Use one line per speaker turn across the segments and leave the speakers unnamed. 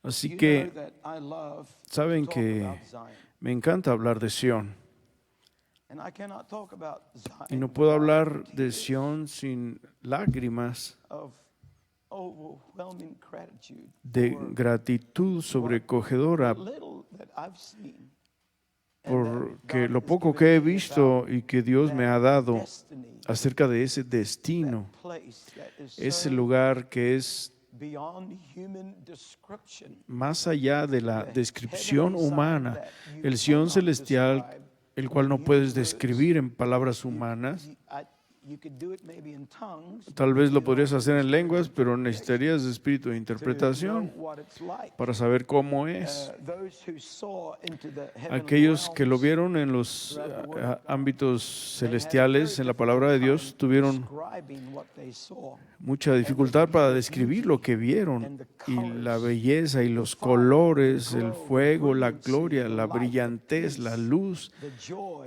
Así que saben que me encanta hablar de Sión. Y no puedo hablar de Sión sin lágrimas de gratitud sobrecogedora, porque lo poco que he visto y que Dios me ha dado acerca de ese destino, ese lugar que es más allá de la descripción humana, el Sión celestial, el cual no puedes describir en palabras humanas. Tal vez lo podrías hacer en lenguas, pero necesitarías espíritu de interpretación para saber cómo es. Aquellos que lo vieron en los ámbitos celestiales, en la palabra de Dios, tuvieron mucha dificultad para describir lo que vieron, y la belleza y los colores, el fuego, la gloria, la brillantez, la luz,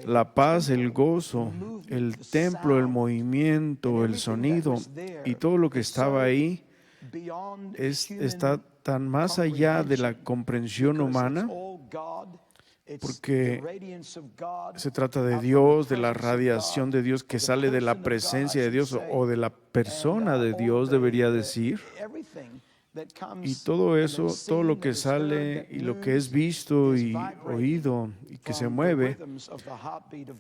la paz, el gozo, el templo, el movimiento, el sonido y todo lo que estaba ahí está tan más allá de la comprensión humana, porque se trata de Dios, de la radiación de Dios que sale de la presencia de Dios o de la persona de Dios, debería decir. Y todo eso, todo lo que sale y lo que es visto y oído y que se mueve,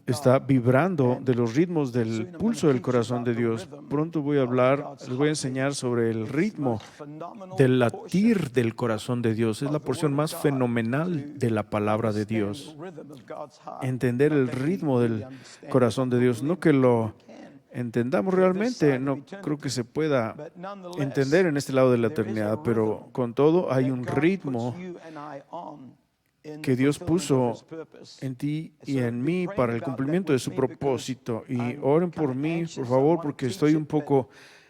está vibrando de los ritmos del pulso del corazón de Dios. Pronto les voy a enseñar sobre el ritmo del latir del corazón de Dios. Es la porción más fenomenal de la palabra de Dios. Entender el ritmo del corazón de Dios, no que lo entendamos realmente, no creo que se pueda entender en este lado de la eternidad, pero con todo hay un ritmo que Dios puso en ti y en mí para el cumplimiento de su propósito. Y oren por mí, por favor, porque estoy un poco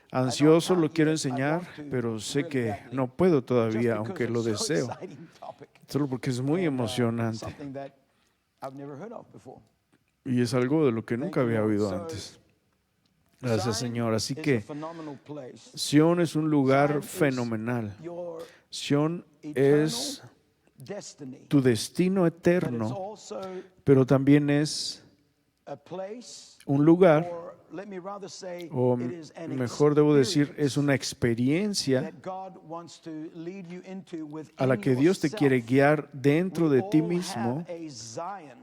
ansioso, lo quiero enseñar, pero sé que no puedo todavía, aunque lo deseo, solo porque es muy emocionante y es algo de lo que nunca había oído antes. Gracias, Señor. Así que Sión es un lugar fenomenal. Sión es tu destino eterno, pero también es un lugar, o mejor debo decir, es una experiencia a la que Dios te quiere guiar dentro de ti mismo.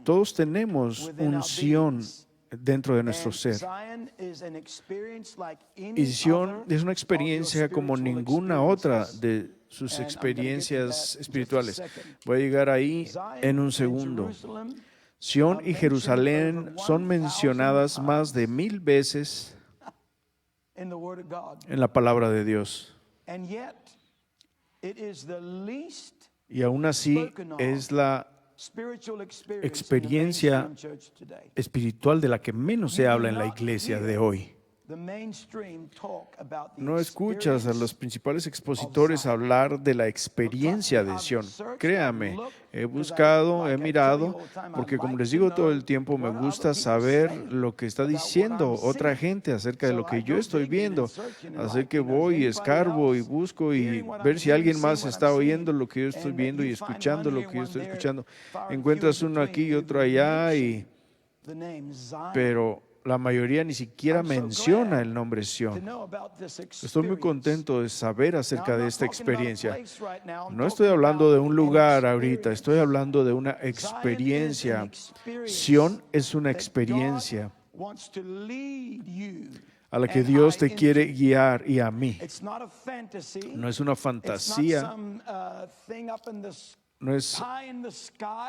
Todos tenemos un Sión dentro de nuestro ser. Y Sión es una experiencia como ninguna otra de sus experiencias espirituales. Voy a llegar ahí en un segundo. Sión y Jerusalén son mencionadas más de 1000 veces en la palabra de Dios. Y aún así es la experiencia espiritual de la que menos se habla en la iglesia de hoy. No escuchas a los principales expositores hablar de la experiencia de Sión. Créame, he buscado, he mirado, porque como les digo todo el tiempo, me gusta saber lo que está diciendo otra gente acerca de lo que yo estoy viendo. Así que voy y escarbo y busco y ver si alguien más está oyendo lo que yo estoy viendo y escuchando lo que yo estoy escuchando. Encuentras uno aquí y otro allá, pero la mayoría ni siquiera menciona el nombre Sión. Estoy muy contento de saber acerca de esta experiencia. No estoy hablando de un lugar ahorita, estoy hablando de una experiencia. Sión es una experiencia a la que Dios te quiere guiar, y a mí. No es una fantasía. No es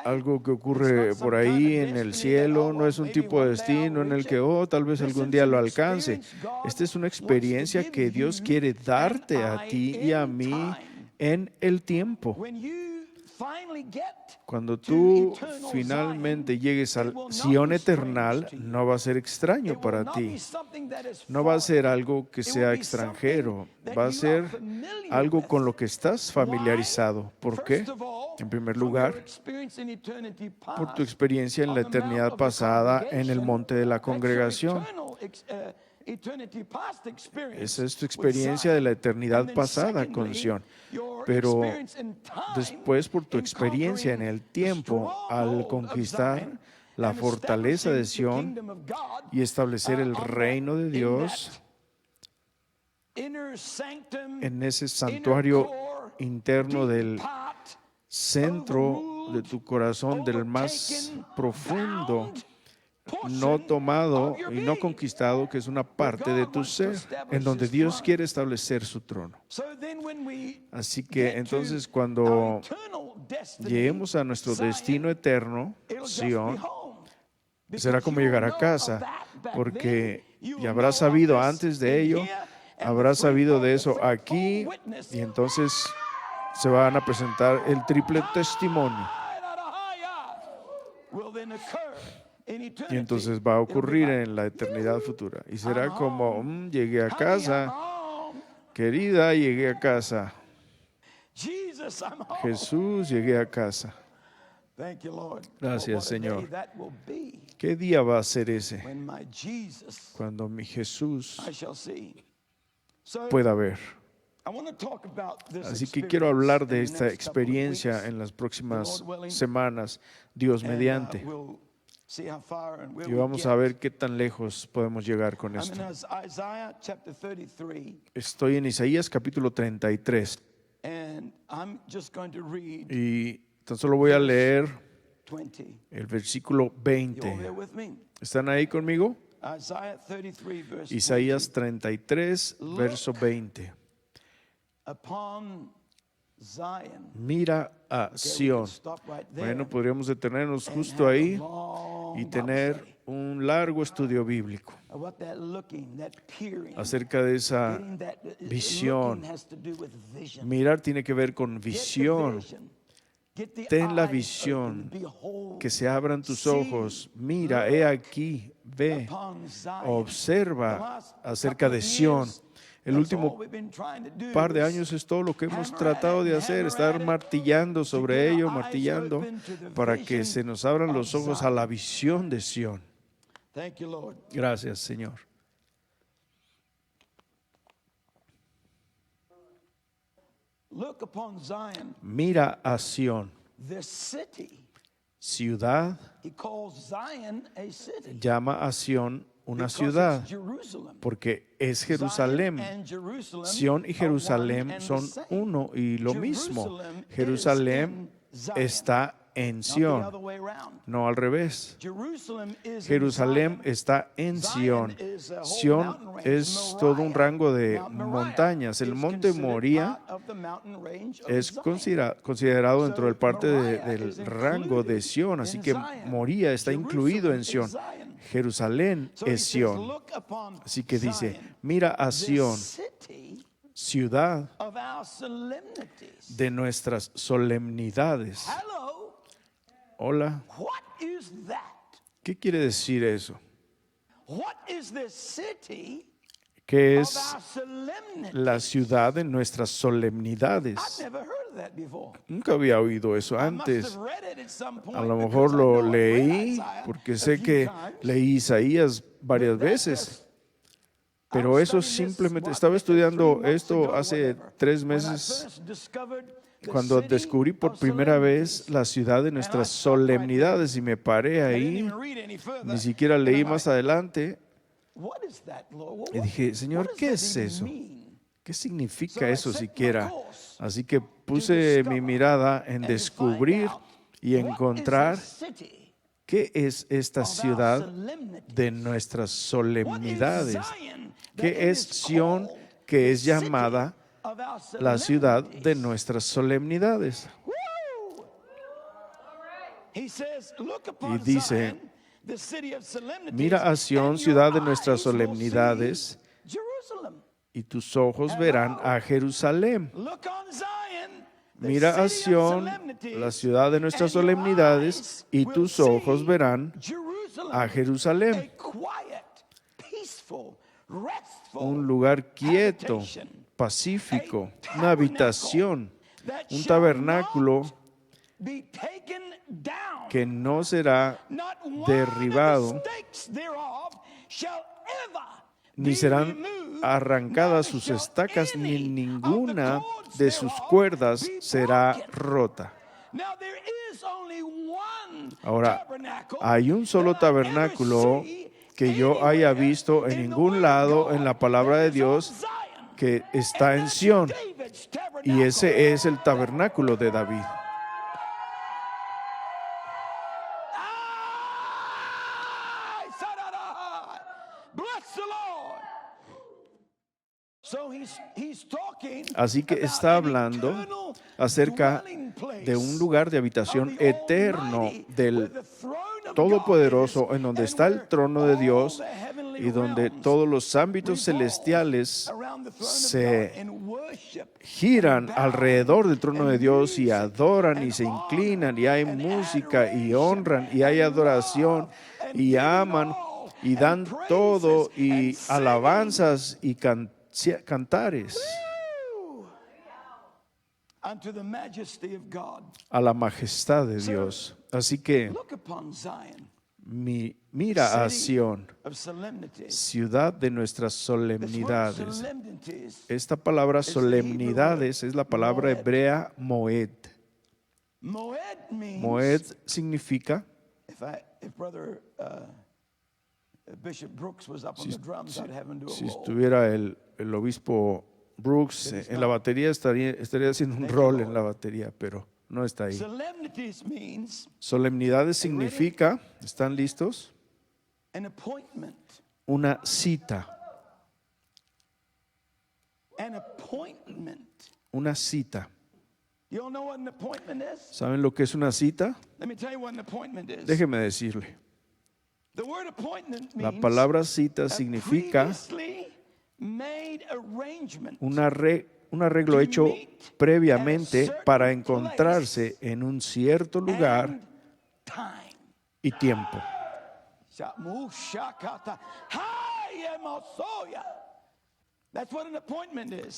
algo que ocurre por ahí en el cielo, no es un tipo de destino en el que, tal vez algún día lo alcance. Esta es una experiencia que Dios quiere darte a ti y a mí en el tiempo. Cuando tú finalmente llegues al Sión eternal, no va a ser extraño para ti. No va a ser algo que sea extranjero. Va a ser algo con lo que estás familiarizado. ¿Por qué? En primer lugar, por tu experiencia en la eternidad pasada en el monte de la congregación. Esa es tu experiencia de la eternidad pasada con Sion. Pero después, por tu experiencia en el tiempo, al conquistar la fortaleza de Sion y establecer el reino de Dios en ese santuario interno del centro de tu corazón, del más profundo, no tomado y no conquistado, que es una parte de tu ser, en donde Dios quiere establecer su trono. Así que entonces cuando lleguemos a nuestro destino eterno, Sion, será como llegar a casa, porque ya habrás sabido antes de ello, habrás sabido de eso aquí, y entonces se van a presentar el triple testimonio. Y entonces va a ocurrir en la eternidad futura. Y será como, llegué a casa, querida, llegué a casa. Jesús, llegué a casa. Gracias, Señor. ¿Qué día va a ser ese? Cuando mi Jesús pueda ver. Así que quiero hablar de esta experiencia en las próximas semanas, Dios mediante. Y vamos a ver qué tan lejos podemos llegar con esto. Estoy en Isaías capítulo 33. Y tan solo voy a leer el versículo 20. ¿Están ahí conmigo? Isaías 33, verso 20. Mira a Sion. Bueno, podríamos detenernos justo ahí y tener un largo estudio bíblico acerca de esa visión. Mirar tiene que ver con visión. Ten la visión, que se abran tus ojos. Mira, he aquí, ve, observa acerca de Sion. El último par de años es todo lo que hemos tratado de hacer, estar martillando sobre ello, martillando para que se nos abran los ojos a la visión de Sion. Gracias, Señor. Mira a Sion, ciudad. Llama a Sion una ciudad, porque es Jerusalén. Sion y Jerusalén son uno y lo mismo. Jerusalén está en Sion, no al revés. Jerusalén está en Sion. Sion es todo un rango de montañas. El monte Moría es considerado dentro del parte del rango de Sion, así que Moría está incluido en Sion. Jerusalén es Sion. Así que dice, mira a Sion, ciudad de nuestras solemnidades. Hola. ¿Qué quiere decir eso? ¿Qué es la ciudad de nuestras solemnidades? Nunca había oído eso antes. A lo mejor lo leí porque sé que leí Isaías varias veces. Pero eso simplemente, estaba estudiando esto hace 3 meses cuando descubrí por primera vez la ciudad de nuestras solemnidades y me paré ahí, ni siquiera leí más adelante y dije, Señor, ¿qué es eso? ¿Qué significa eso siquiera? Así que puse mi mirada en descubrir y encontrar qué es esta ciudad de nuestras solemnidades. ¿Qué es Sion, que es llamada la ciudad de nuestras solemnidades? Y dice, mira a Sion, ciudad de nuestras solemnidades, y tus ojos verán a Jerusalén. Mira a Sion, la ciudad de nuestras solemnidades, y tus ojos verán a Jerusalén. Un lugar quieto, pacífico, una habitación, un tabernáculo que no será derribado, ni serán arrancadas sus estacas, ni ninguna de sus cuerdas será rota. Ahora, hay un solo tabernáculo que yo haya visto en ningún lado en la palabra de Dios que está en Sión, y ese es el tabernáculo de David. Así que está hablando acerca de un lugar de habitación eterno del Todopoderoso, en donde está el trono de Dios y donde todos los ámbitos celestiales se giran alrededor del trono de Dios y adoran y se inclinan, y hay música y honran y hay adoración y aman y dan todo y alabanzas y cantares a la majestad de Dios. Así que mira a Sión, ciudad de nuestras solemnidades. Esta palabra solemnidades es la palabra hebrea moed. Moed significa, si estuviera el obispo Brooks en la batería, estaría haciendo un rol en la batería, pero no está ahí. Solemnidades significa, ¿están listos? Una cita. Una cita. ¿Saben lo que es una cita? Déjeme decirle. La palabra cita significa un arreglo hecho previamente para encontrarse en un cierto lugar y tiempo.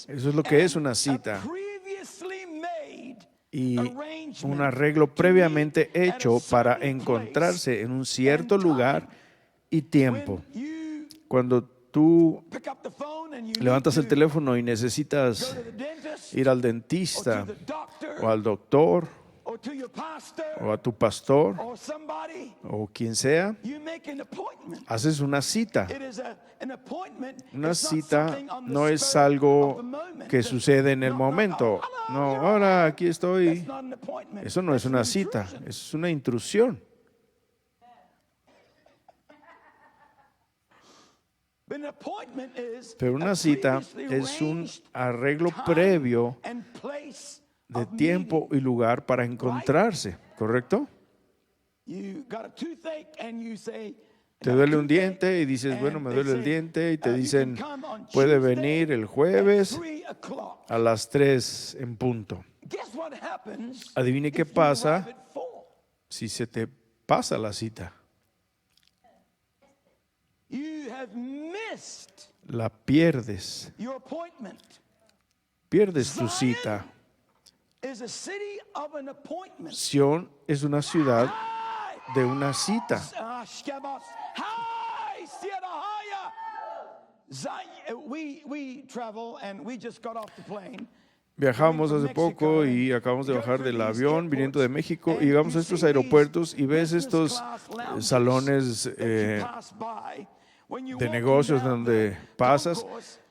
Eso es lo que es una cita. Y un arreglo previamente hecho para encontrarse en un cierto lugar y tiempo. Cuando tú levantas el teléfono y necesitas ir al dentista o al doctor o a tu pastor o quien sea, haces una cita. Una cita no es algo que sucede en el momento. No, ahora aquí estoy. Eso no es una cita, es una intrusión. Pero una cita es un arreglo previo de tiempo y lugar para encontrarse, ¿correcto? Te duele un diente y dices, bueno, me duele el diente, y te dicen, puede venir el jueves a las 3 en punto. Adivine qué pasa si se te pasa la cita. La pierdes. Pierdes tu cita. Sión es una ciudad de una cita. Viajamos hace poco y acabamos de bajar del avión viniendo de México, y llegamos a estos aeropuertos y ves estos salones de negocios donde pasas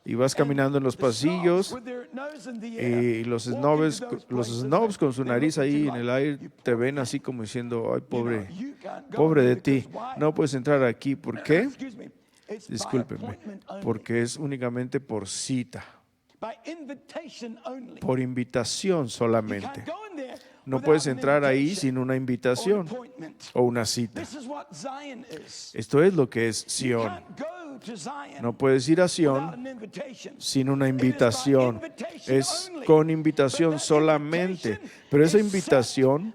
y vas caminando en los pasillos, y los snobs con su nariz ahí en el aire te ven así como diciendo, ay, pobre de ti, no puedes entrar aquí. ¿Por qué? Discúlpeme, porque es únicamente por cita, por invitación solamente. No puedes entrar ahí sin una invitación o una cita. Esto es lo que es Sión. No puedes ir a Sión sin una invitación. Es con invitación solamente. Pero esa invitación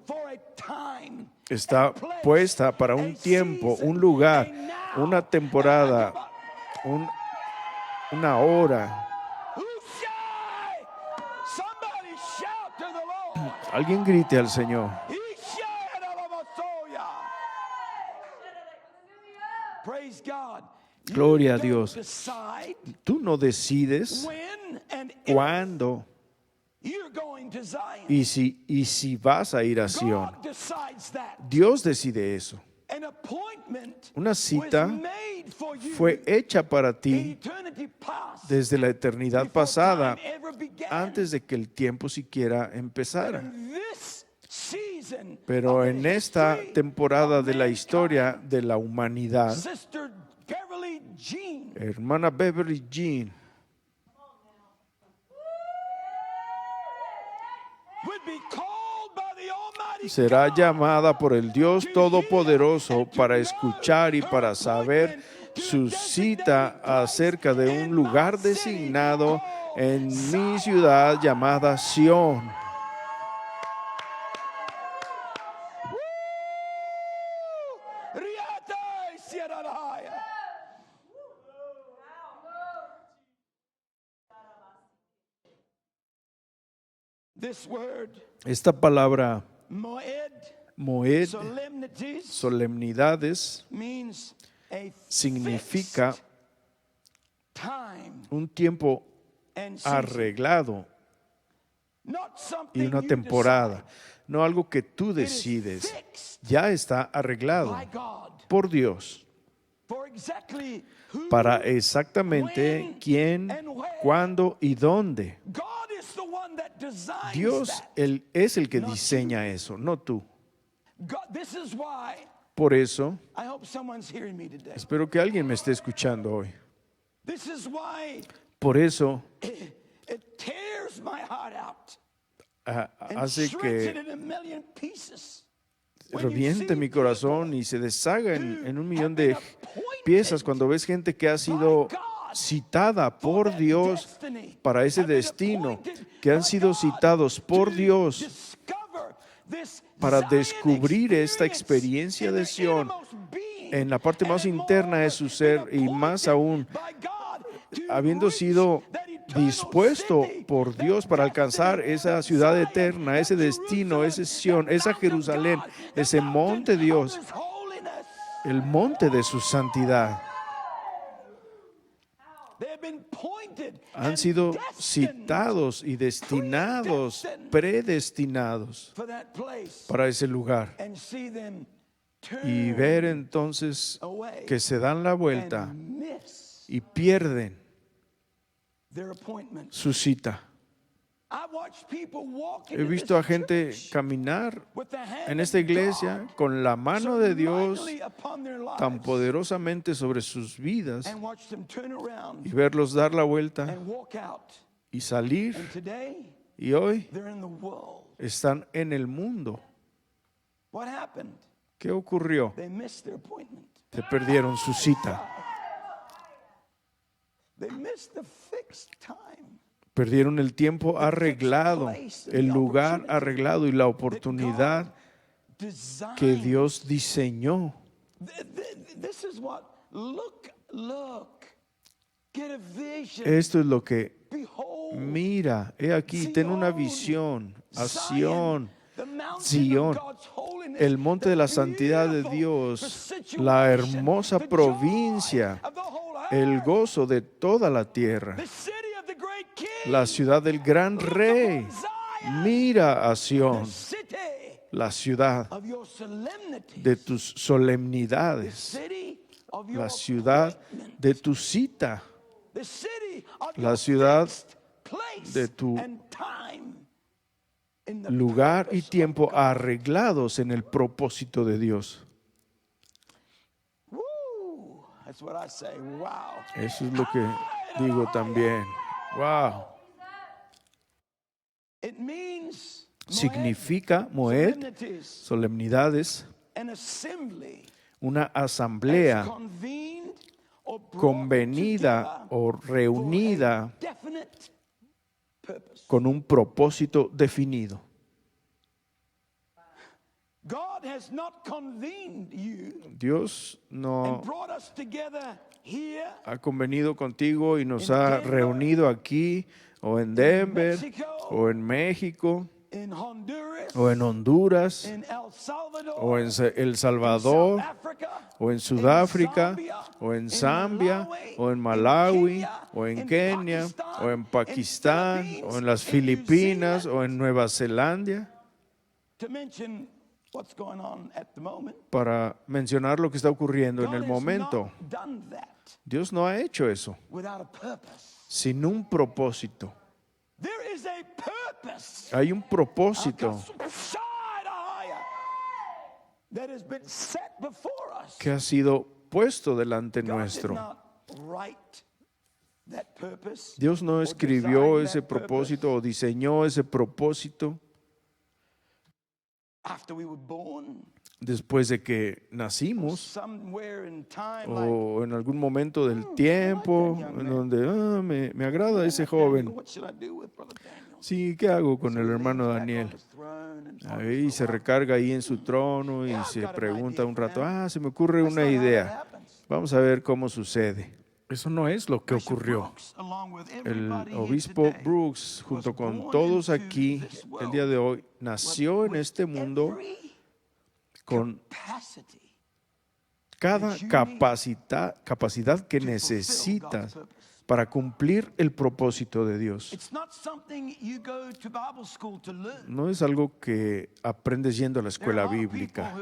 está puesta para un tiempo, un lugar, una temporada, una hora. Alguien grite al Señor. Gloria a Dios. Tú no decides cuándo y si vas a ir a Sion. Dios decide eso. Una cita fue hecha para ti desde la eternidad pasada, antes de que el tiempo siquiera empezara. Pero en esta temporada de la historia de la humanidad, hermana Beverly Jean será llamada por el Dios Todopoderoso para escuchar y para saber su cita acerca de un lugar designado en mi ciudad llamada Sión. Esta palabra Moed, solemnidades, significa un tiempo arreglado y una temporada, no algo que tú decides, ya está arreglado por Dios para exactamente quién, cuándo y dónde. Dios es el que diseña eso, no tú. Por eso, espero que alguien me esté escuchando hoy. Por eso, hace que reviente mi corazón y se deshaga en un millón de piezas cuando ves gente que ha sido citada por Dios para ese destino, que han sido citados por Dios para descubrir esta experiencia de Sión en la parte más interna de su ser, y más aún habiendo sido dispuesto por Dios para alcanzar esa ciudad eterna, ese destino, ese Sión, esa Jerusalén, ese monte de Dios, el monte de su santidad. Han sido citados y destinados, predestinados para ese lugar. Y ver entonces que se dan la vuelta y pierden su cita. He visto a gente caminar en esta iglesia con la mano de Dios tan poderosamente sobre sus vidas y verlos dar la vuelta y salir, y hoy están en el mundo. ¿Qué ocurrió? Se perdieron su cita. Perdieron el tiempo arreglado, el lugar arreglado y la oportunidad que Dios diseñó. Esto es lo que mira. He aquí, ten una visión a Sión, Sión, el monte de la santidad de Dios, la hermosa provincia, el gozo de toda la tierra. La ciudad del gran rey. Mira a Sión, la ciudad de tus solemnidades, la ciudad de tu cita, la ciudad de tu lugar y tiempo arreglados en el propósito de Dios. Eso es lo que digo también. Wow. Significa Moed, solemnidades, una asamblea convenida o reunida con un propósito definido. Dios no ha convenido contigo y nos ha reunido aquí o en Denver o en México o en Honduras, o en El Salvador, o en Sudáfrica, o en Zambia, o en Malawi, o en Kenia, o en Pakistán, o en las Filipinas, o en Nueva Zelanda, para mencionar lo que está ocurriendo en el momento. Dios no ha hecho eso sin un propósito. Hay un propósito que ha sido puesto delante nuestro. Dios no escribió ese propósito o diseñó ese propósito después de que nacimos o en algún momento del tiempo en donde me agrada ese joven. Sí, ¿qué hago con el hermano Daniel? Ahí se recarga ahí en su trono y se pregunta un rato, se me ocurre una idea. Vamos a ver cómo sucede. Eso no es lo que ocurrió. El obispo Brooks, junto con todos aquí, el día de hoy, nació en este mundo con cada capacidad que necesitas para cumplir el propósito de Dios. No es algo que aprendes yendo a la escuela bíblica.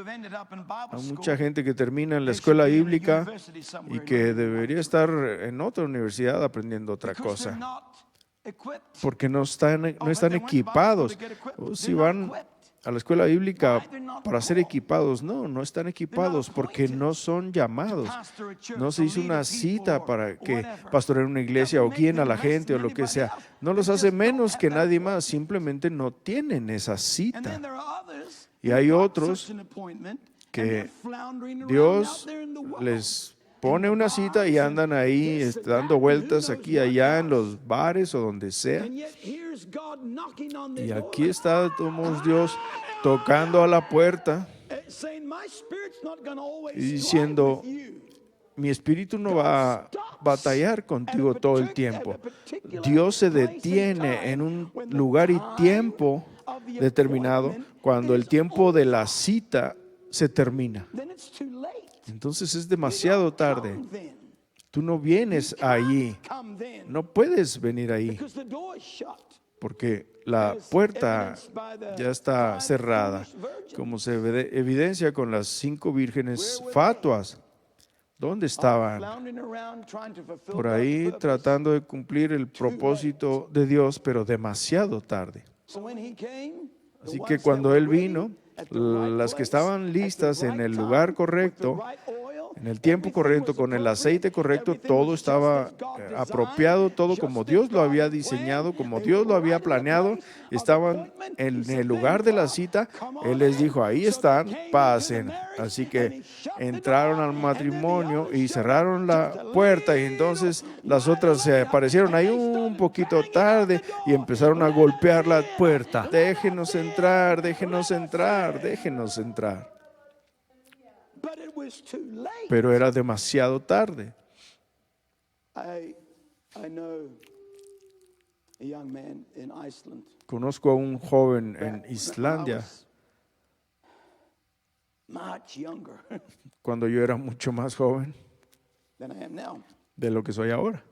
Hay mucha gente que termina en la escuela bíblica y que debería estar en otra universidad aprendiendo otra cosa, porque no están equipados. Si van a la escuela bíblica para ser equipados, no están equipados porque no son llamados. No se hizo una cita para que pastoreen una iglesia o guíen a la gente o lo que sea. No los hace menos que nadie más, simplemente no tienen esa cita. Y hay otros que Dios les pone una cita y andan ahí dando vueltas aquí y allá en los bares o donde sea. Y aquí está Dios tocando a la puerta y diciendo, mi espíritu no va a batallar contigo todo el tiempo. Dios se detiene en un lugar y tiempo determinado cuando el tiempo de la cita se termina. Entonces es demasiado tarde. Tú no vienes allí. No puedes venir ahí porque la puerta ya está cerrada, como se evidencia con las 5 vírgenes fatuas. ¿Dónde estaban? Por ahí tratando de cumplir el propósito de Dios, pero demasiado tarde. Así que cuando Él vino, las que estaban listas en el lugar correcto, en el tiempo correcto, con el aceite correcto, todo estaba apropiado, todo como Dios lo había diseñado, como Dios lo había planeado, estaban en el lugar de la cita. Él les dijo, ahí están, pasen. Así que entraron al matrimonio y cerraron la puerta, y entonces las otras se aparecieron ahí un poquito tarde y empezaron a golpear la puerta. Déjenos entrar, déjenos entrar, déjenos entrar. Pero era demasiado tarde. Conozco a un joven en Islandia cuando yo era mucho más joven de lo que soy ahora.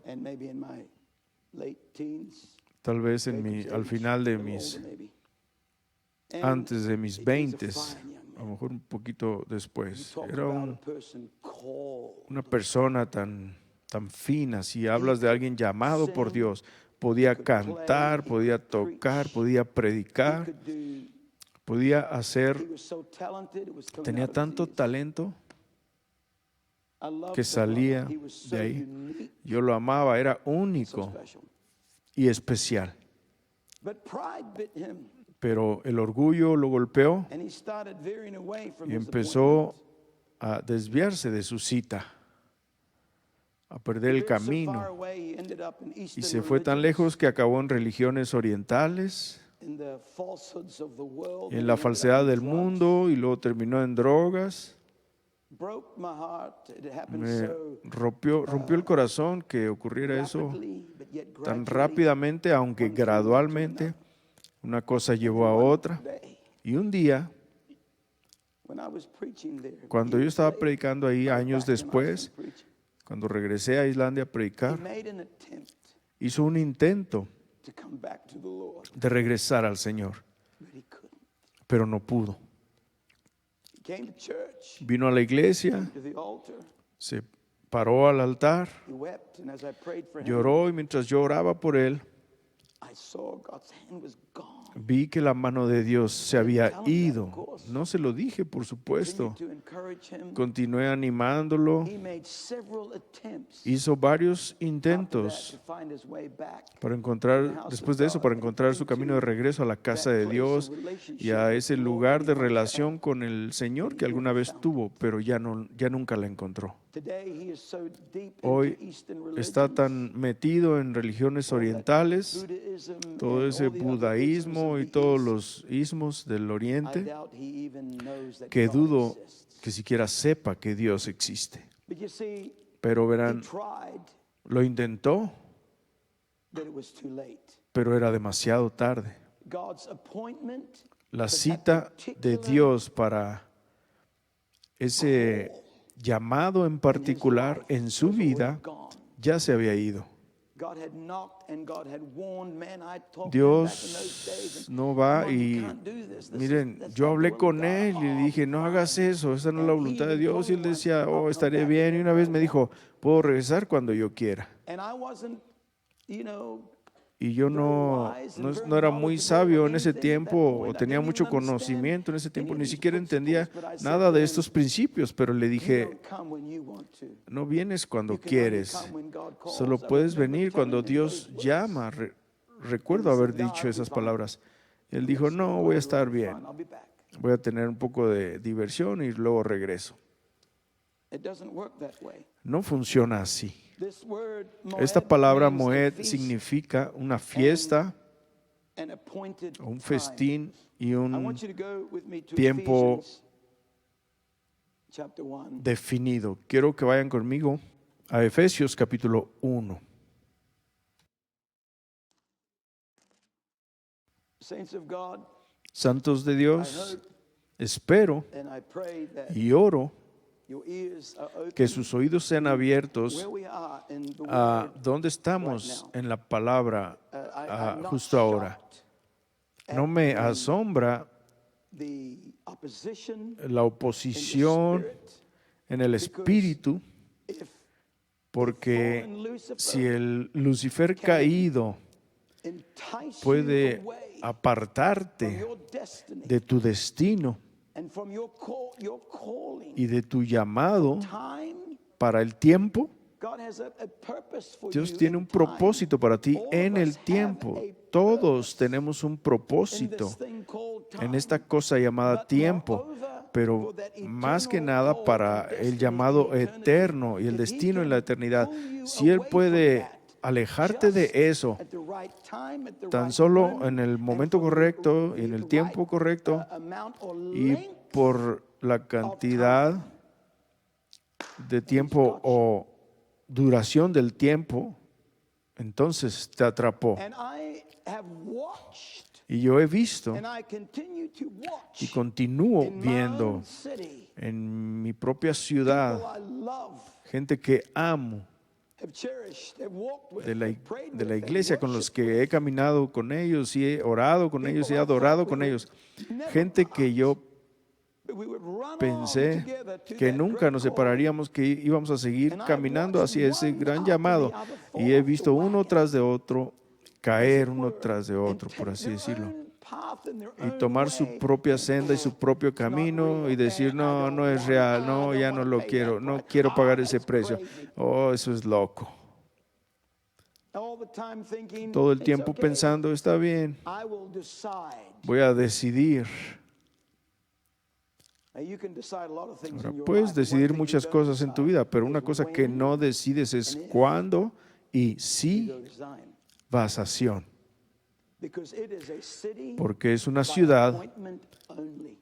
Tal vez al final de antes de mis 20s. A lo mejor un poquito después. Era una persona tan fina. Si hablas de alguien llamado por Dios, podía cantar, podía tocar, podía predicar, podía hacer. Tenía tanto talento que salía de ahí. Yo lo amaba, era único y especial. Pero el orgullo lo golpeó y empezó a desviarse de su cita, a perder el camino. Y se fue tan lejos que acabó en religiones orientales, en la falsedad del mundo, y luego terminó en drogas. Me rompió el corazón que ocurriera eso tan rápidamente, aunque gradualmente. Una cosa llevó a otra. Y un día, cuando yo estaba predicando ahí años después, cuando regresé a Islandia a predicar, hizo un intento de regresar al Señor, pero no pudo. Vino a la iglesia, se paró al altar, lloró, y mientras yo oraba por él, vi que la mano de Dios se había ido. No se lo dije, por supuesto. Continué animándolo. Hizo varios intentos para encontrar, después de eso, para encontrar su camino de regreso a la casa de Dios y a ese lugar de relación con el Señor que alguna vez tuvo, pero ya nunca la encontró. Hoy está tan metido en religiones orientales, todo ese budaísmo y todos los ismos del oriente, que dudo que siquiera sepa que Dios existe. Pero verán, lo intentó, pero era demasiado tarde. La cita de Dios para ese llamado en particular en su vida ya se había ido. Dios no va y, miren, yo hablé con él y le dije, no hagas eso, esa no es la voluntad de Dios. Y él decía, oh, estaré bien. Y una vez me dijo, puedo regresar cuando yo quiera. Y yo no era muy sabio en ese tiempo, o tenía mucho conocimiento en ese tiempo, ni siquiera entendía nada de estos principios, pero le dije, no vienes cuando quieres, solo puedes venir cuando Dios llama. Recuerdo haber dicho esas palabras. Él dijo, no, voy a estar bien, voy a tener un poco de diversión y luego regreso. No funciona así. Esta palabra Moed significa una fiesta, un festín y un tiempo definido. Quiero que vayan conmigo a Efesios capítulo 1. Santos de Dios, espero y oro que sus oídos sean abiertos a dónde estamos en la palabra justo ahora. No me asombra la oposición en el espíritu, porque si el Lucifer caído puede apartarte de tu destino y de tu llamado para el tiempo, Dios tiene un propósito para ti en el tiempo. Todos tenemos un propósito en esta cosa llamada tiempo, pero más que nada para el llamado eterno y el destino en la eternidad. Si Él puede alejarte de eso tan solo en el momento correcto y en el tiempo correcto y por la cantidad de tiempo o duración del tiempo, entonces te atrapó. Y yo he visto y continúo viendo en mi propia ciudad gente que amo de la iglesia, con los que he caminado con ellos y he orado con ellos y he adorado con ellos, gente que yo pensé que nunca nos separaríamos, que íbamos a seguir caminando hacia ese gran llamado, y he visto uno tras de otro caer, uno tras de otro, por así decirlo, y tomar su propia senda y su propio camino y decir, no, no es real, no, ya no lo quiero, no quiero pagar ese precio. Oh, eso es loco. Todo el tiempo pensando, está bien, voy a decidir. Ahora, puedes decidir muchas cosas en tu vida, pero una cosa que no decides es cuándo y si vas a Sión. Porque es una ciudad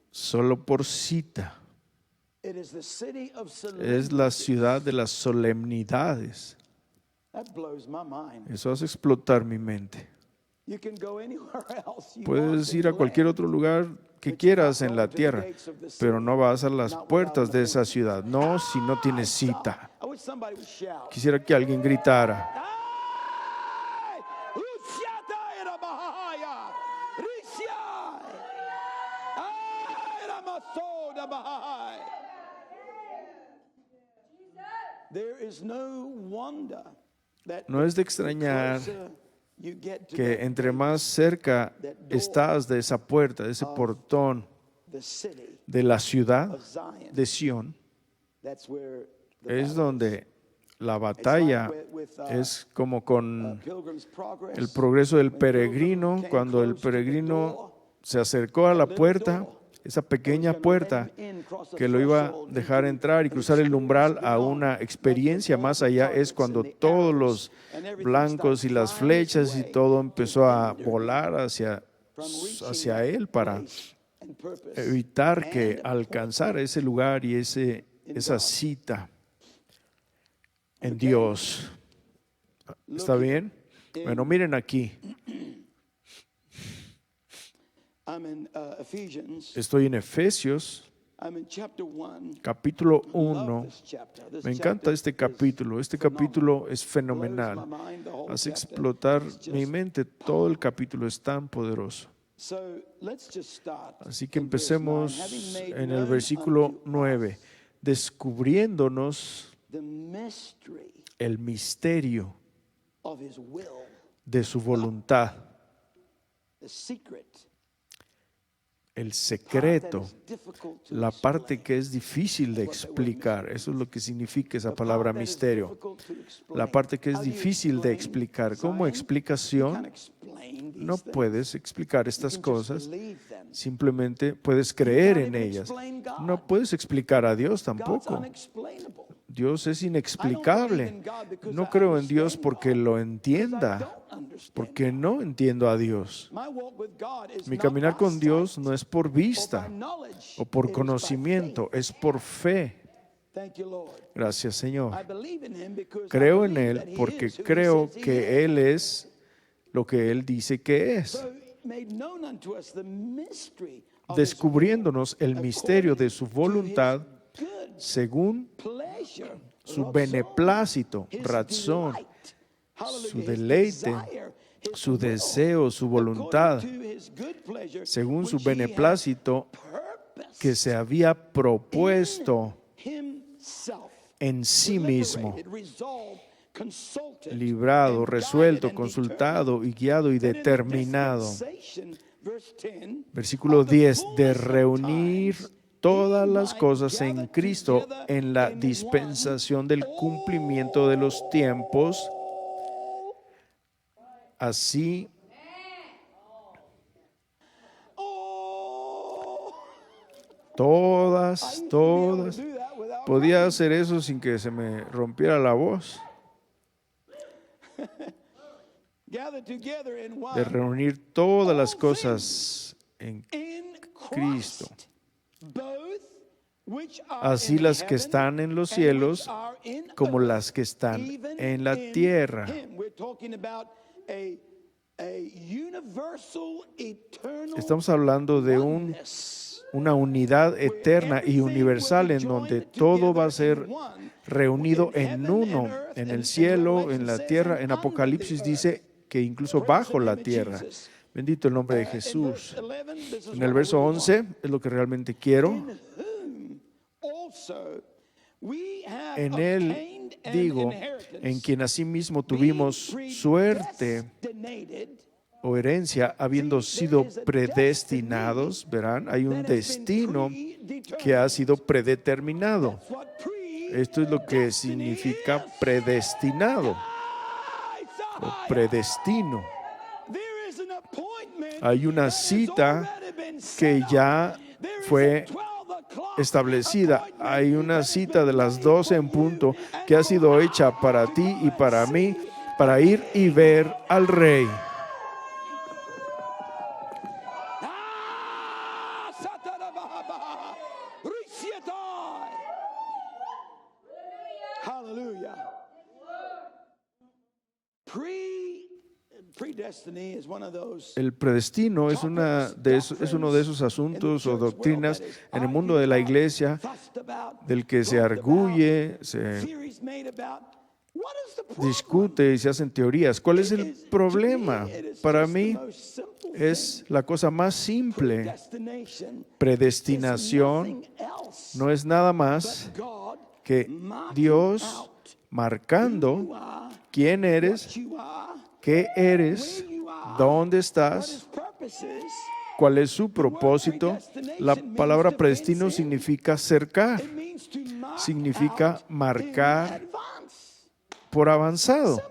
solo por cita. Es la ciudad de las solemnidades. Eso hace explotar mi mente. Puedes ir a cualquier otro lugar que quieras en la tierra, pero no vas a las puertas de esa ciudad, no si no tienes cita. Quisiera que alguien gritara. No es de extrañar que entre más cerca estás de esa puerta, de ese portón de la ciudad de Sión, es donde la batalla es como con el progreso del peregrino. Cuando el peregrino se acercó a la puerta, esa pequeña puerta que lo iba a dejar entrar y cruzar el umbral a una experiencia más allá, es cuando todos los blancos y las flechas y todo empezó a volar hacia él para evitar que alcanzara ese lugar y esa cita en Dios. ¿Está bien? Bueno, miren aquí. Estoy en Efesios, capítulo 1. Me encanta este capítulo. Este capítulo es fenomenal. Hace explotar mi mente. Todo el capítulo es tan poderoso. Así que empecemos en el versículo 9, descubriéndonos el misterio de su voluntad, el secreto, la parte que es difícil de explicar. Eso es lo que significa esa palabra misterio. La parte que es difícil de explicar. Como explicación, no puedes explicar estas cosas, simplemente puedes creer en ellas. No puedes explicar a Dios tampoco. Dios es inexplicable. No creo en Dios porque lo entienda, porque no entiendo a Dios. Mi caminar con Dios no es por vista o por conocimiento, es por fe. Gracias, Señor. Creo en Él porque creo que Él es lo que Él dice que es, descubriéndonos el misterio de su voluntad según su beneplácito, razón, su deleite, su deseo, su voluntad, según su beneplácito que se había propuesto en sí mismo, librado, resuelto, consultado y guiado y determinado. Versículo 10, de reunir todas las cosas en Cristo en la dispensación del cumplimiento de los tiempos, así todas, podía hacer eso sin que se me rompiera la voz, de reunir todas las cosas en Cristo, así las que están en los cielos como las que están en la tierra. Estamos hablando de una unidad eterna y universal en donde todo va a ser reunido en uno, en el cielo, en la tierra. En Apocalipsis dice que incluso bajo la tierra. Bendito el nombre de Jesús. En el verso 11 es lo que realmente quiero. En Él, digo, en quien asimismo tuvimos suerte o herencia, habiendo sido predestinados. Verán, hay un destino que ha sido predeterminado. Esto es lo que significa predestinado o predestino. Hay una cita que ya fue establecida. Hay una cita de las 12 en punto que ha sido hecha para ti y para mí, para ir y ver al Rey. El predestino es uno de esos asuntos o doctrinas en el mundo de la iglesia del que se arguye, se discute y se hacen teorías. ¿Cuál es el problema? Para mí es la cosa más simple. Predestinación no es nada más que Dios marcando quién eres, qué eres, dónde estás, cuál es su propósito. La palabra predestino significa cercar, significa marcar por avanzado,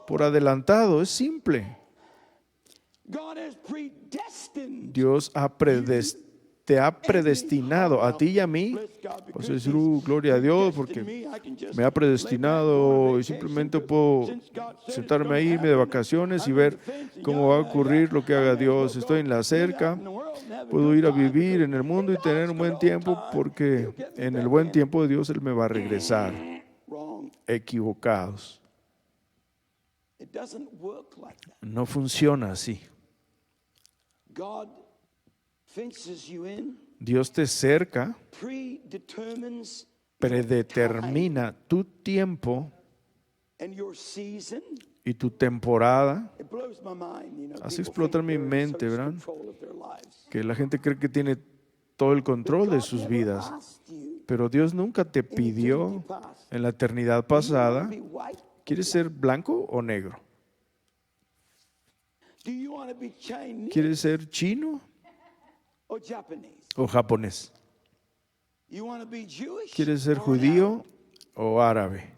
por adelantado. Es simple. Dios te ha predestinado a ti y a mí. Vas a decir, gloria a Dios, porque me ha predestinado y simplemente puedo sentarme ahí, irme de vacaciones y ver cómo va a ocurrir lo que haga Dios. Estoy en la cerca, puedo ir a vivir en el mundo y tener un buen tiempo, porque en el buen tiempo de Dios Él me va a regresar. Equivocados. No funciona así. Dios te cerca, predetermina tu tiempo y tu temporada. Hace explotar mi mente, ¿verdad? Que la gente cree que tiene todo el control de sus vidas, pero Dios nunca te pidió en la eternidad pasada, ¿quieres ser blanco o negro? ¿Quieres ser chino o japonés? ¿Quieres ser judío o árabe?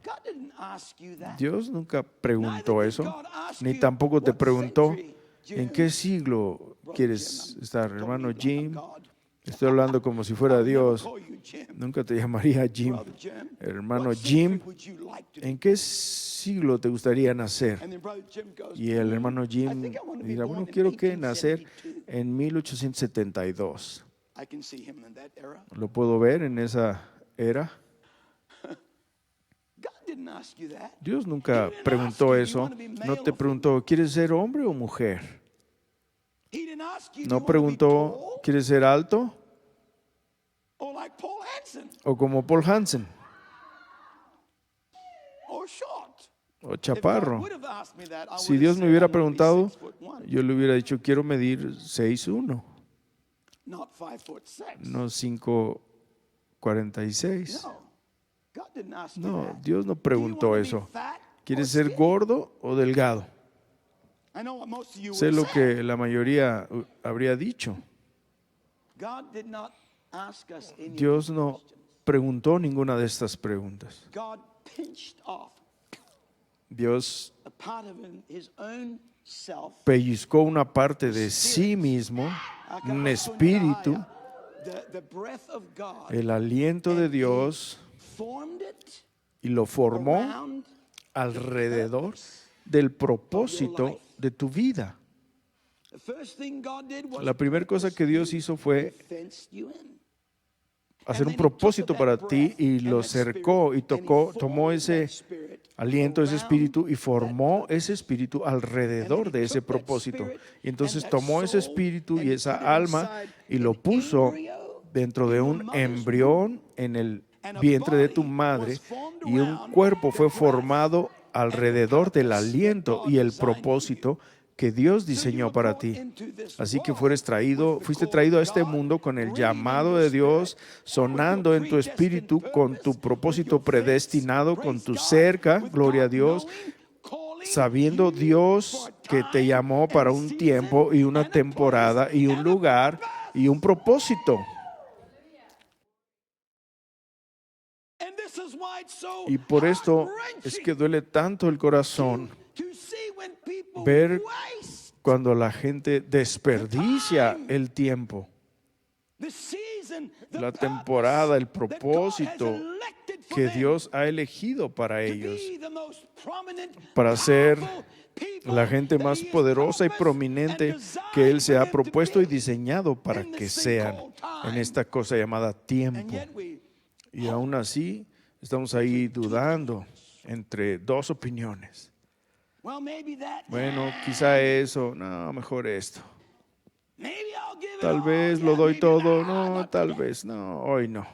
Dios nunca preguntó eso, ni tampoco te preguntó en qué siglo quieres estar, hermano Jim. Estoy hablando como si fuera Dios. Nunca te llamaría Jim. Hermano Jim, ¿en qué siglo te gustaría nacer? Y el hermano Jim dirá, bueno, quiero que nacer en 1872. ¿Lo puedo ver en esa era? Dios nunca preguntó eso. No te preguntó, ¿quieres ser hombre o mujer? No preguntó, ¿quieres ser alto? O como Paul Hansen. O chaparro. Si Dios me hubiera preguntado, yo le hubiera dicho, quiero medir 6'1". No 5'46". No, Dios no preguntó eso. ¿Quieres ser gordo o delgado? Sé lo que la mayoría habría dicho. Dios no preguntó ninguna de estas preguntas. Dios pellizcó una parte de sí mismo, un espíritu, el aliento de Dios, y lo formó alrededor del propósito de tu vida. La primera cosa que Dios hizo fue hacer un propósito para ti y lo cercó y tomó ese aliento, ese espíritu y formó ese espíritu alrededor de ese propósito. Y entonces tomó ese espíritu y esa alma y lo puso dentro de un embrión en el vientre de tu madre, y un cuerpo fue formado alrededor del aliento y el propósito que Dios diseñó para ti. Así que fuiste traído a este mundo con el llamado de Dios sonando en tu espíritu, con tu propósito predestinado, con tu cerca, gloria a Dios, sabiendo Dios que te llamó para un tiempo y una temporada y un lugar y un propósito. Y por esto es que duele tanto el corazón ver cuando la gente desperdicia el tiempo, la temporada, el propósito que Dios ha elegido para ellos, para ser la gente más poderosa y prominente que Él se ha propuesto y diseñado para que sean en esta cosa llamada tiempo. Y aún así estamos ahí dudando entre dos opiniones.
Well, maybe that.
Bueno, quizá eso, no, mejor esto.
Maybe I'll give it
Tal
all.
vez
Yeah,
lo doy
maybe
todo,
not.
no,
Not
tal
today.
vez, no, hoy no.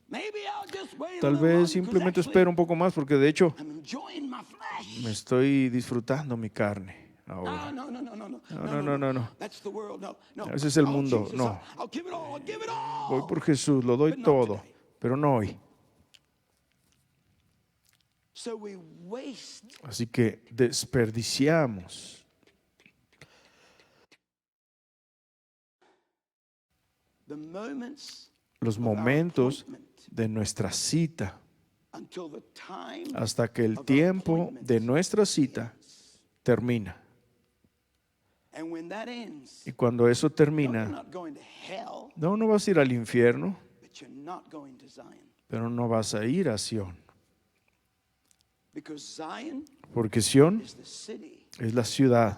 Maybe I'll just wait a
Tal
little
vez
longer, 'cause
simplemente
actually,
espero un poco más porque de hecho
I'm enjoying my flesh.
me estoy disfrutando mi carne
No,
ahora.
no, no, no, no, no,
No,
no,
no,
no,
no, no, no.
That's the world. No, no.
Ese es el
Oh,
mundo,
Jesus,
no.
I'll give it all. I'll give it
Voy
all.
por Jesús, lo doy
But not
todo,
today.
pero no hoy.
So we waste
Así que desperdiciamos
the moments
los
of our
momentos
appointment
de nuestra cita
until the time
hasta que el
of our
tiempo
appointment
de nuestra cita
ends.
termina.
And when that ends,
Y cuando eso
no, you're
termina,
not going to hell,
no vas a ir al infierno,
but you're not going to Zion.
pero no vas a ir a Sión.
Because Zion
Porque Sión
is the city
es la ciudad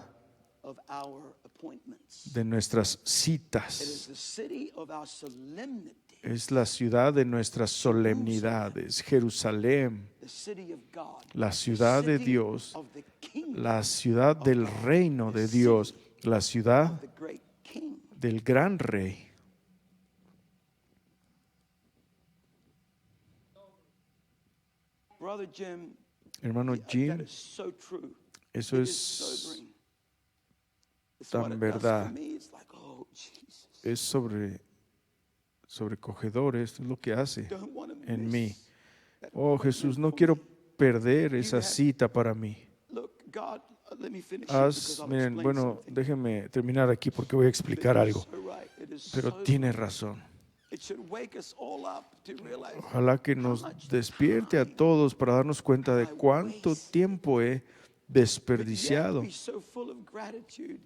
of our appointments.
de nuestras
It is
citas.
the city of our solemnity.
Es la ciudad de nuestras solemnidades. Jerusalén,
The city of God.
la
The
ciudad de
city
Dios,
of the kingdom
la ciudad del reino de Dios, la ciudad
of the great king.
del gran rey.
Brother Jim,
Hermano
that
Jim,
is so true.
eso
It is
es,
sobering. It's
tan
what it does
verdad.
for me. It's like, oh, Jesus.
es sobrecogedor, esto es lo que hace
Don't want to
en mí.
miss that
Oh
appointment
Jesús, no
for
quiero
me.
perder esa cita para mí.
Look, God, let me finish here because I'll
Miren,
explain
bueno,
something.
déjenme terminar aquí porque voy a explicar
But you're
algo,
so right. It is
pero
so
tiene
true.
razón.
It should wake us all up to realize
Ojalá que
how
nos
much
despierte a
time
todos para darnos cuenta de
I
cuánto
wasted.
tiempo he
but yet
desperdiciado,
be so full of gratitude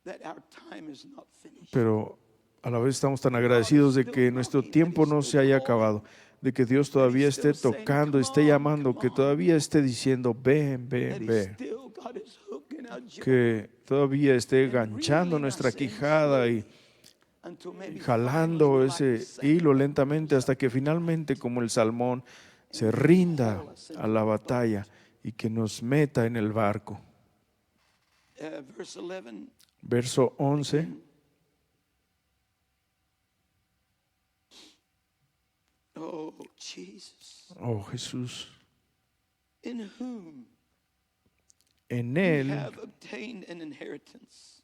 that our time is not finished.
pero a la vez estamos tan agradecidos de que nuestro tiempo no se haya acabado, de que Dios todavía esté tocando, esté llamando, que todavía esté diciendo, ven,
That
ven,
He's
ven,
still got His hook in our jaw
que todavía esté ganchando nuestra quijada y
until maybe
jalando
finally, like
ese
Sam,
hilo lentamente hasta que finalmente, como el salmón, se rinda a la batalla y que nos meta en el barco.
verse 11.
Verso 11.
Oh, Jesus,
Oh Jesús,
in whom
en
we
Él,
have obtained an inheritance.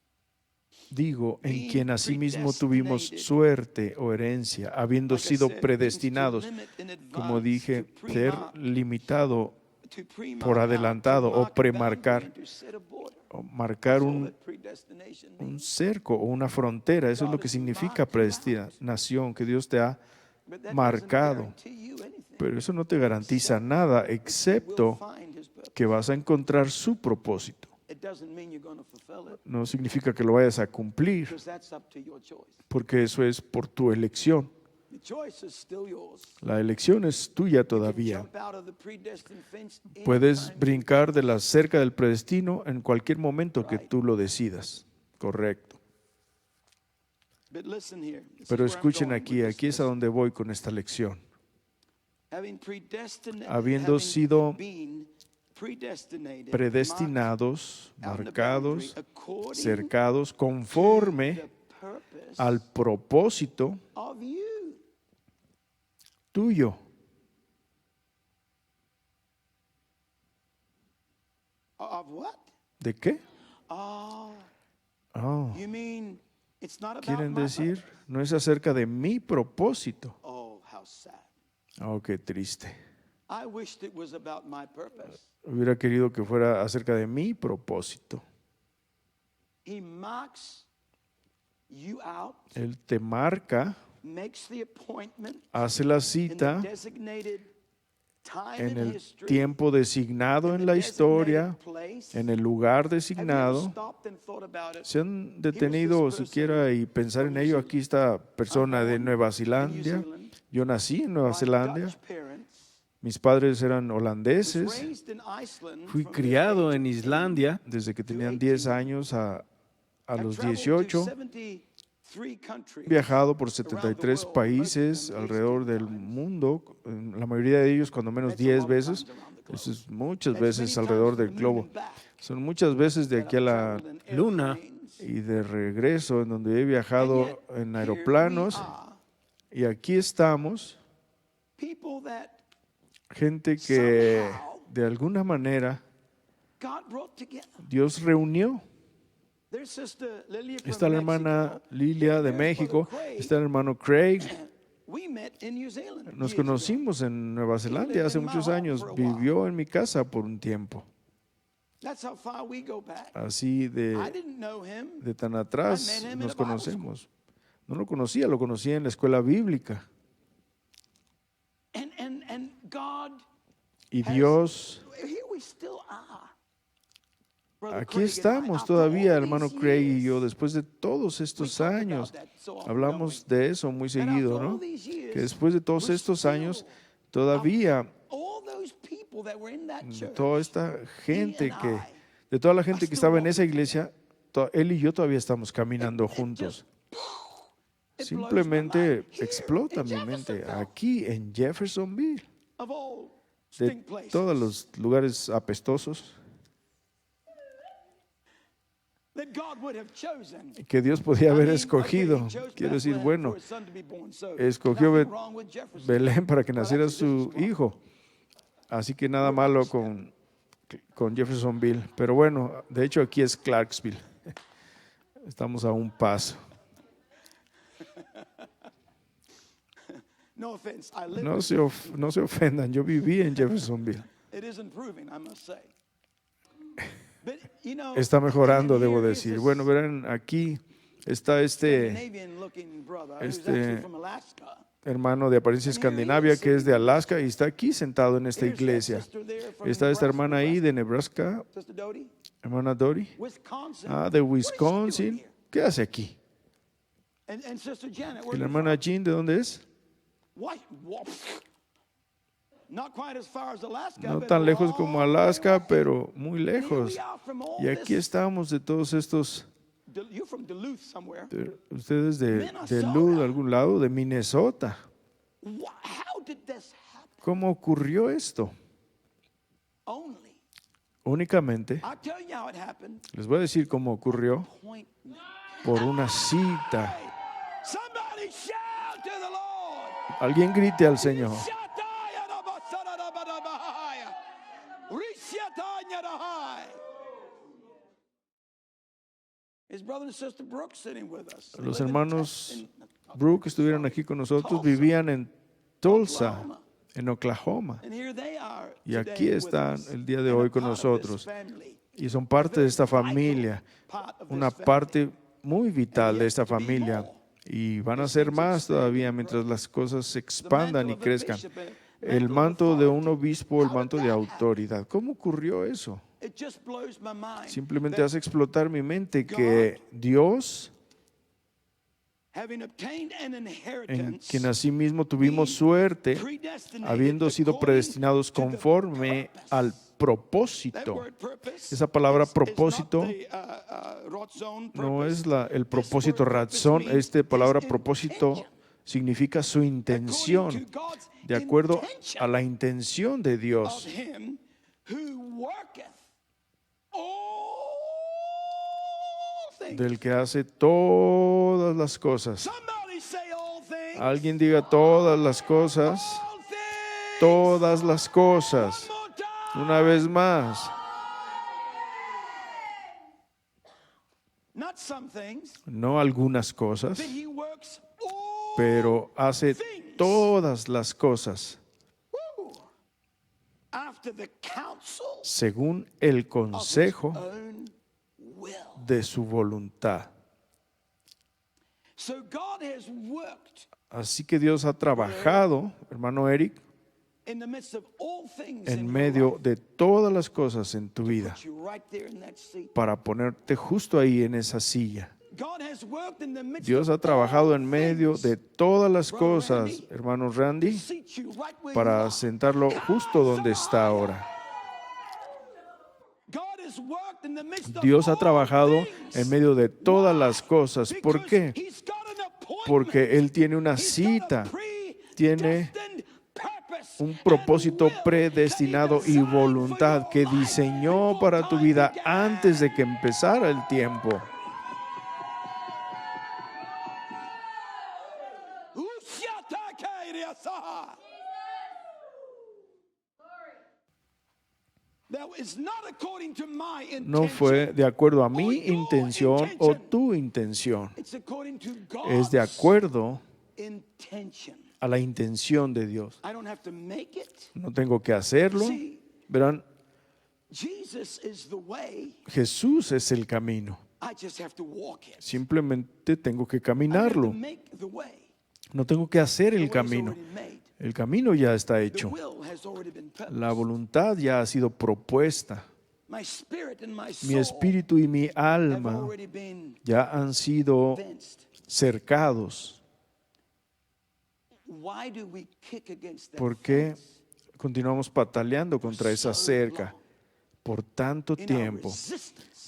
digo, en
being
quien asimismo tuvimos
predestinated,
suerte o herencia, habiendo
Like I
sido
said, means
predestinados,
to limit in advance,
como dije,
to
ser
pre-mark,
limitado
to pre-mark
por
out,
adelantado
to
o
mark a boundary
premarcar,
and to set a border.
o marcar
That's all
un
that predestination
un
means.
cerco o una frontera. Eso es lo que significa predestinación, que Dios te ha
But that doesn't
marcado.
guarantee you anything.
Pero eso no te garantiza nada,
We'll
excepto
find His purpose.
que vas a encontrar su propósito.
It doesn't mean you're going to fulfill it,
No significa que lo vayas a cumplir,
because that's up to your choice.
porque eso es por tu elección.
The choice is still yours.
La elección es tuya
You can
todavía.
jump out of the predestined fence
Puedes
anytime.
brincar de la cerca del predestino en cualquier momento que tú lo decidas. Correcto.
But listen here. This is
Pero
where I'm
escuchen
going
aquí,
with this
aquí es a
lesson.
donde voy con esta lección.
Habiendo sido
Predestinados,
predestinados,
marcados,
marcados,
cercados, conforme al propósito tuyo. ¿De qué? Oh, quieren decir, no es acerca de mi propósito. Oh, qué triste. Hubiera querido que fuera acerca de mi propósito. Él te marca, hace la cita en el tiempo designado en la historia, en el lugar designado. ¿Se han detenido siquiera y pensar en ello? Aquí esta persona de Nueva Zelanda. Yo nací en Nueva Zelanda. Mis padres eran holandeses. Fui criado en Islandia desde que tenían 10 años a los 18. He viajado por 73 países alrededor del mundo, la mayoría de ellos cuando menos 10 veces. Eso es muchas veces alrededor del globo. Son muchas veces de aquí a la luna y de regreso, en donde he viajado en aeroplanos. Y aquí estamos, gente que de alguna manera Dios reunió. Está la hermana Lilia de México, está el hermano Craig. Nos conocimos en Nueva Zelanda hace muchos años. Vivió en mi casa por un tiempo. Así de tan atrás nos conocemos. No lo conocía, lo conocía en la escuela bíblica. Y Dios, aquí estamos todavía, hermano Craig y yo, después de todos estos años. Hablamos de eso muy seguido, ¿no? Que después de todos estos años, todavía toda esta gente de toda la gente que estaba en esa iglesia, él y yo todavía estamos caminando juntos. Simplemente explota mi mente aquí en Jeffersonville, de todos los lugares apestosos que Dios podía haber escogido. Quiero decir, bueno, escogió Belén para que naciera su hijo. Así que nada malo con Jeffersonville. Pero bueno, de hecho aquí es Clarksville. Estamos a un paso. No se ofendan, yo viví en Jeffersonville. Está mejorando, debo decir. Bueno, verán, aquí está este hermano de apariencia escandinavia que es de Alaska y está aquí sentado en esta iglesia. Está esta hermana ahí de Nebraska, hermana Dory, de Wisconsin. ¿Qué hace aquí? ¿Y la hermana Jean de dónde es? No tan lejos como Alaska, pero muy lejos. Y aquí estamos de todos estos. Ustedes de Duluth, de algún lado, de Minnesota. ¿Cómo ocurrió esto? Únicamente, les voy a decir cómo ocurrió, por una cita. Alguien grite al Señor. Los hermanos Brooke estuvieron aquí con nosotros, vivían en Tulsa, en Oklahoma. Y aquí están el día de hoy con nosotros. Y son parte de esta familia, una parte muy vital de esta familia. Y van a ser más todavía mientras las cosas se expandan y crezcan. El manto de un obispo, el manto de autoridad. ¿Cómo ocurrió eso? Simplemente hace explotar mi mente que Dios, en quien asimismo tuvimos suerte, habiendo sido predestinados conforme al propósito. Esa palabra propósito no es el propósito razón. Esta palabra propósito significa su intención, de acuerdo a la intención de Dios. Del que hace todas las cosas. Alguien diga todas las cosas. Todas las cosas. Una vez más. No algunas cosas, pero hace todas las cosas según el consejo de su voluntad. Así que Dios ha trabajado, hermano Eric, en medio de todas las cosas en tu vida para ponerte justo ahí en esa silla. Dios ha trabajado en medio de todas las cosas, hermano Randy, para sentarlo justo donde está ahora. Dios ha trabajado en medio de todas las cosas. ¿Por qué? Porque Él tiene una cita, tiene un propósito predestinado y voluntad que diseñó para tu vida antes de que empezara el tiempo. No fue de acuerdo a mi intención o tu intención. Es de acuerdo a la intención de Dios. No tengo que hacerlo. Verán, Jesús es el camino. Simplemente tengo que caminarlo. No tengo que hacer el camino. El camino ya está hecho. La voluntad ya ha sido propuesta. Mi espíritu y mi alma ya han sido cercados. ¿Por qué continuamos pataleando contra esa cerca por tanto tiempo?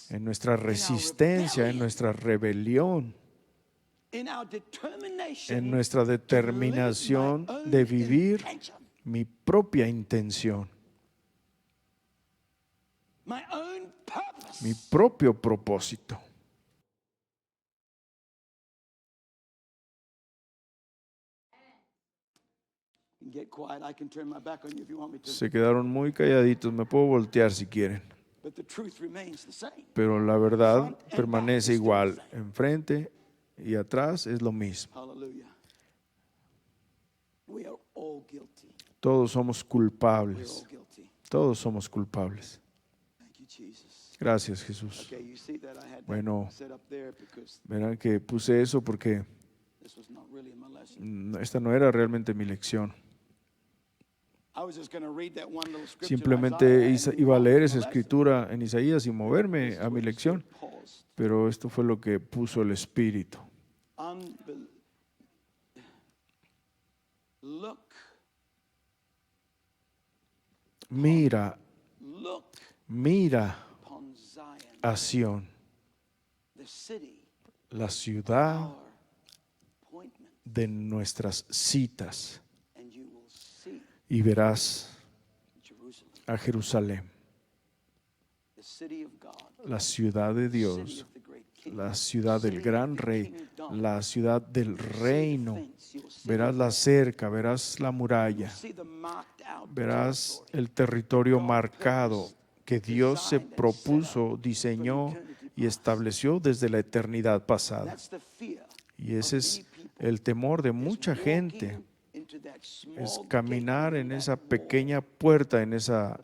En nuestra resistencia, en nuestra rebelión, en nuestra determinación de vivir mi propia intención, mi propio propósito. Se quedaron muy calladitos, me puedo voltear si quieren. Pero la verdad permanece igual, enfrente y atrás es lo mismo. Todos somos culpables. Todos somos culpables. Gracias, Jesús. Bueno, verán que puse eso porque esta no era realmente mi lección. Simplemente iba a leer esa escritura en Isaías y moverme a mi lección, pero esto fue lo que puso el Espíritu. Mira a Sión, la ciudad de nuestras citas, y verás a Jerusalén, la ciudad de Dios, la ciudad del gran rey, la ciudad del reino. Verás la cerca, verás la muralla, verás el territorio marcado que Dios se propuso, diseñó y estableció desde la eternidad pasada. Y ese es el temor de mucha gente. Es caminar en esa pequeña puerta, en esa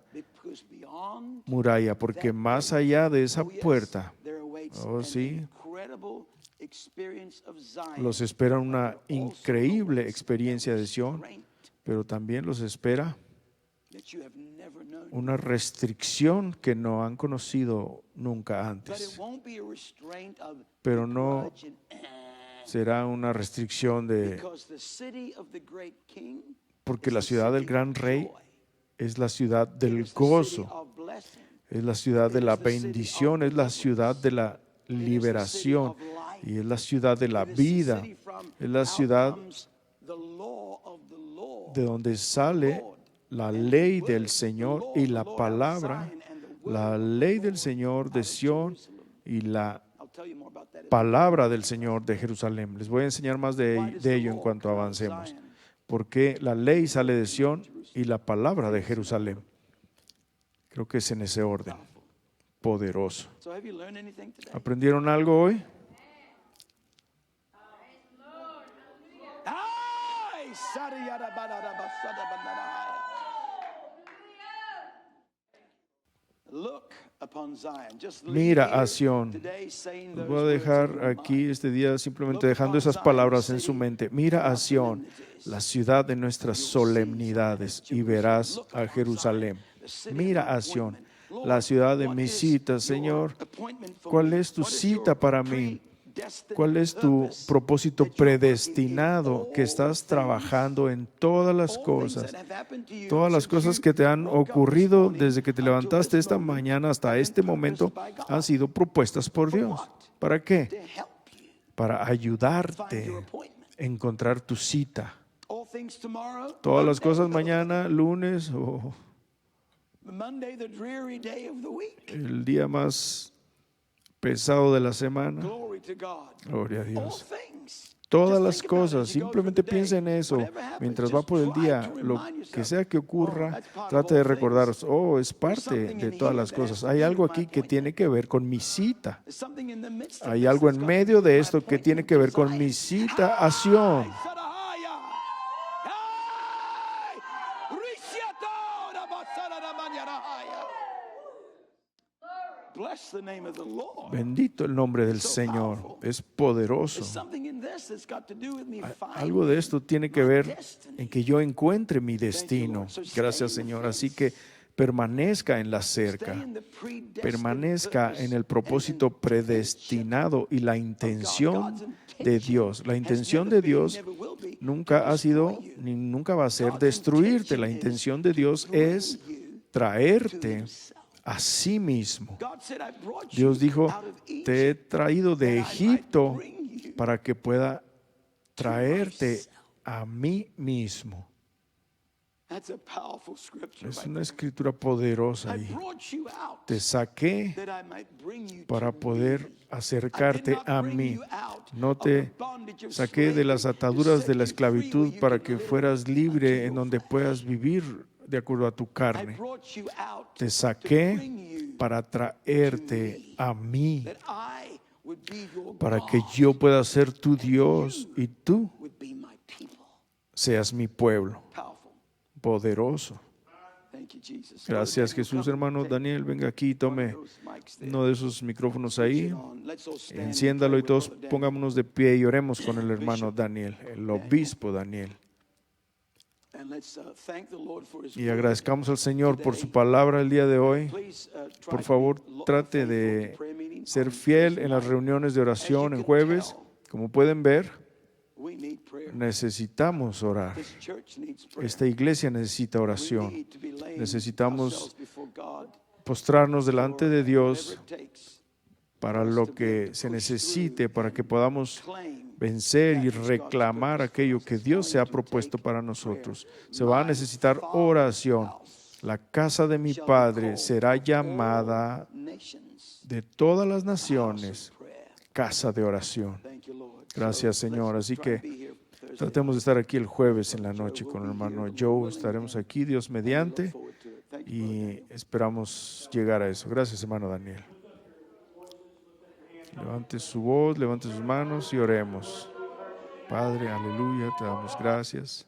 muralla, porque más allá de esa puerta, oh sí, los espera una increíble experiencia de Sion, pero también los espera una restricción que no han conocido nunca antes. Pero no será una restricción porque la ciudad del gran rey es la ciudad del gozo, es la ciudad de la bendición, es la ciudad de la liberación y es la ciudad de la vida, es la ciudad de donde sale la ley del Señor y la palabra, la ley del Señor de Sión y la palabra del Señor de Jerusalén. Les voy a enseñar más de ello en cuanto avancemos. Porque la ley sale de Sión y la palabra de Jerusalén. Creo que es en ese orden. Poderoso. ¿Aprendieron algo hoy? Mira a Sión. Los voy a dejar aquí este día simplemente dejando esas palabras en su mente. Mira a Sión, la ciudad de nuestras solemnidades, y verás a Jerusalén. Mira a Sión, la ciudad de mis citas. Señor, ¿cuál es tu cita para mí? ¿Cuál es tu propósito predestinado que estás trabajando en todas las cosas que te han ocurrido desde que te levantaste esta mañana hasta este momento han sido propuestas por Dios? ¿Para qué? Para ayudarte a encontrar tu cita.
things tomorrow.
Todas las
Monday,
cosas
the-
mañana, lunes o
Monday, the dreary day of the week.
el día más pesado de la semana.
Glory to God.
Gloria a
All
Dios.
things.
Todas
Just
las
think about it
cosas,
as you go
simplemente
through the
piensa en
day.
eso.
Whatever happens,
Mientras va
just
por el
try
día,
to
lo
remind yourself,
que sea que
oh,
ocurra,
that's part of
trate de
all things.
recordaros, es
There's
parte
something
de
in
todas
here
las
that has
cosas.
to
Hay
do
algo
with my
aquí que
appointment.
tiene que ver con mi cita.
There's something in the midst of
Hay
this
algo
that's
en
got to
medio
do
de
with my
esto que tiene
appointment
que ver
to
con
Zion.
mi cita a Sión.
Ay, Sarahaya. Ay, Rishiatora Basarada Mañarahaya. Bless the name of the Lord.
Bendito el nombre del Señor. Es poderoso.
There's something in this that's got to do with me
Algo de esto tiene que ver
destiny.
en que yo encuentre mi destino. Gracias, Señor. Así que permanezca en la cerca.
Stay in the predestined
Permanezca
purpose
en el propósito
and
predestinado y la intención
God's
de
intention
Dios. La
has
intención
never
de
been,
Dios
never will be,
nunca
to
ha sido
destroy you.
ni nunca va a ser
God's
destruirte. La
intention
intención de
is to
Dios
bring
es
you to
traerte
himself.
a sí mismo.
God said, I brought
Dios
you
dijo,
out of Egypt
te he traído de
that I might
Egipto
bring you
para que pueda traerte
myself.
a mí mismo.
That's a powerful scripture.
Es
right
una
there.
escritura poderosa
I
ahí.
brought you out
Te saqué
that I might bring you
para
to
poder
me. I did
acercarte
not
a
bring
mí.
you out
No
of
te
the bondage of
saqué de las
slavery to
ataduras
set
de la
you free where
esclavitud
you
para
could
que
live
fueras
unto
libre en
your
donde
flesh.
puedas vivir de acuerdo a tu
I
carne.
brought you out
Te
to
saqué
bring you
para traerte a mí,
that I would be your
para que
God,
yo pueda ser tu Dios y tú
would be my people.
seas mi pueblo.
Powerful.
Poderoso.
Thank you, Jesus.
Gracias,
Daniel,
Jesús.
come
Hermano
take
Daniel, venga aquí y tome
one of those mics there.
uno de esos micrófonos
Switch
ahí.
it on. Let's all stand and
Enciéndalo
pray
y
with
todos
Brother Daniel.
pongámonos de pie y oremos con el hermano Daniel, el obispo Daniel.
And let's thank the Lord for his
Y
word.
agradezcamos al Señor por su palabra el día de hoy.
Please, try
Por
to
favor,
be
trate
faithful
de
to prayer meeting
ser
on
fiel
Thursday
en las
night.
reuniones de oración
As
en
you can
jueves.
tell,
Como pueden ver,
we need prayer.
necesitamos orar.
This church needs prayer.
Esta iglesia necesita
We
oración.
need to be laying
Necesitamos
ourselves before God
Postrarnos delante de
for
Dios
whatever it takes
para lo que se necesite, para que podamos vencer y reclamar aquello que Dios se ha propuesto para nosotros. Se va a necesitar oración. La casa de mi Padre será llamada
nations.
de todas las naciones casa de oración.
Thank you, Lord.
Gracias, Señor. Así que tratemos de estar aquí el jueves en la noche con el hermano Joe. Estaremos aquí, Dios mediante, y esperamos llegar a eso. Gracias, hermano Daniel. Levante su voz, levante sus manos y oremos. Padre, aleluya, te damos gracias.